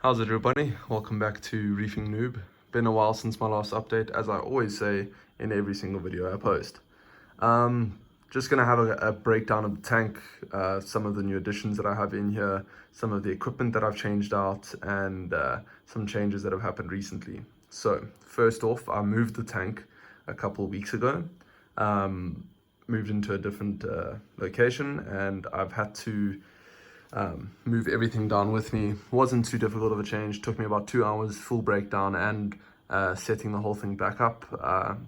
How's it, everybody? Welcome back to Reefing Noob. Been a while since my last update, as I always say in every single video I post. Just gonna have a breakdown of the tank, some of the new additions that I have in here, some of the equipment that I've changed out, and some changes that have happened recently. So, first off, I moved the tank a couple of weeks ago. Moved into a different location, and I've had to move everything down with me. Wasn't too difficult of a change. Took me about 2 hours, full breakdown, and setting the whole thing back up.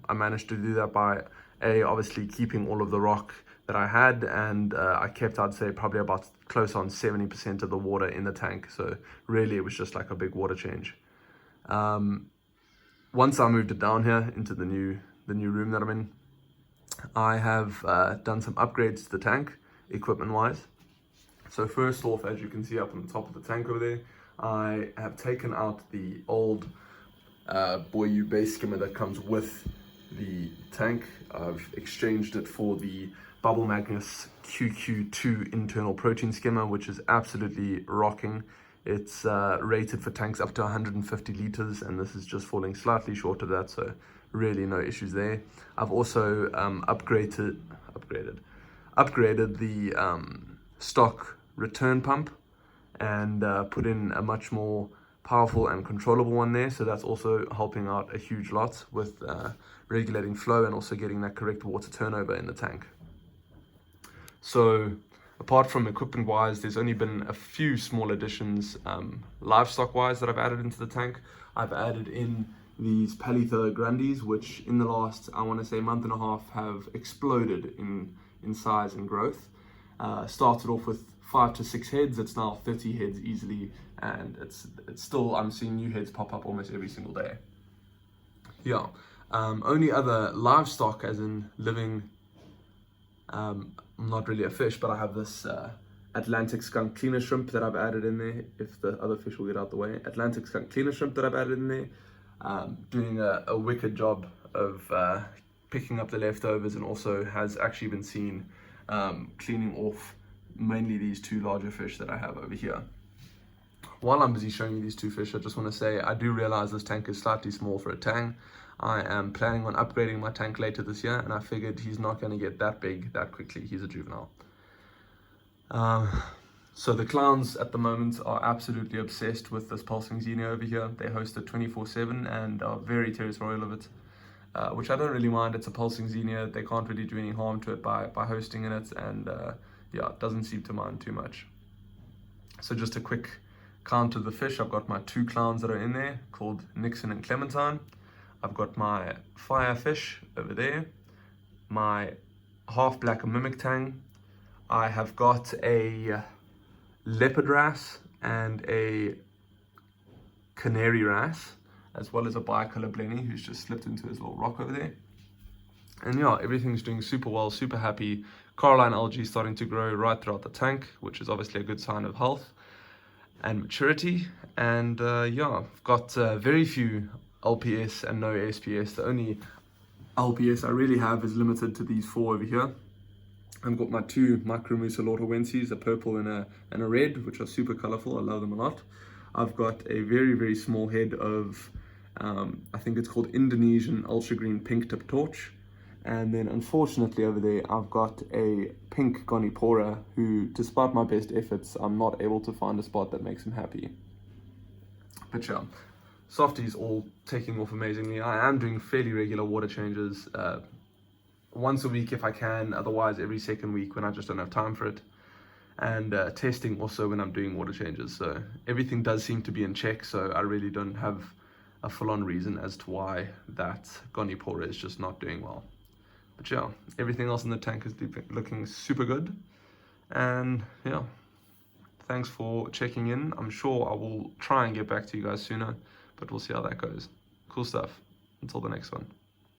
I managed to do that by obviously keeping all of the rock that I had, and I kept, I'd say, probably about close on 70% of the water in the tank. So really it was just like a big water change. Once I moved it down here into the new room that I'm in, I have done some upgrades to the tank equipment wise. So first off, as you can see up on the top of the tank over there, I have taken out the old Boyu base skimmer that comes with the tank. I've exchanged it for the Bubble Magnus QQ2 internal protein skimmer, which is absolutely rocking. It's rated for tanks up to 150 liters, and this is just falling slightly short of that, so really no issues there. I've also upgraded the stock return pump and put in a much more powerful and controllable one there, so that's also helping out a huge lot with regulating flow and also getting that correct water turnover in the tank. So apart from equipment wise, there's only been a few small additions livestock wise that I've added into the tank. I've added in these Palitha Grandies, which in the last, I want to say, month and a half have exploded in size and growth. Started off with 5 to 6 heads, it's now 30 heads easily, and it's still, I'm seeing new heads pop up almost every single day. Yeah, only other livestock, as in living, I'm not really a fish, but I have this Atlantic skunk cleaner shrimp that I've added in there, if the other fish will get out the way. Atlantic skunk cleaner shrimp that I've added in there, doing a wicked job of picking up the leftovers, and also has actually been seen cleaning off mainly these 2 larger fish that I have over here. While I'm busy showing you these 2 fish, I just want to say I do realize this tank is slightly small for a tang. I am planning on upgrading my tank later this year, and I figured he's not going to get that big that quickly. He's a juvenile. So the clowns at the moment are absolutely obsessed with this pulsing xenia over here. They host it 24/7 and are very territorial of it, which I don't really mind. It's a pulsing xenia. They can't really do any harm to it by hosting in it, and yeah, it doesn't seem to mind too much. So just a quick count of the fish. I've got my 2 clowns that are in there called Nixon and Clementine. I've got my firefish over there, my half black mimic tang. I have got a leopard wrasse and a canary wrasse, as well as a bicolor blenny who's just slipped into his little rock over there. And yeah, everything's doing super well, super happy. Coralline algae starting to grow right throughout the tank, which is obviously a good sign of health and maturity. And yeah, I've got very few LPS and no SPS. The only LPS I really have is limited to these 4 over here. I've got my 2 Micromusa Lauterwenses, a purple and a red, which are super colorful. I love them a lot. I've got a very, very small head of, I think it's called Indonesian Ultra Green Pink Tip Torch. And then unfortunately over there, I've got a pink Gonipora who, despite my best efforts, I'm not able to find a spot that makes him happy. But yeah, Softy's all taking off amazingly. I am doing fairly regular water changes, once a week if I can, otherwise every second week when I just don't have time for it. And testing also when I'm doing water changes. So everything does seem to be in check, so I really don't have a full-on reason as to why that Gonipora is just not doing well. But yeah, everything else in the tank is looking super good. And yeah, thanks for checking in. I'm sure I will try and get back to you guys sooner, but we'll see how that goes. Cool stuff. Until the next one.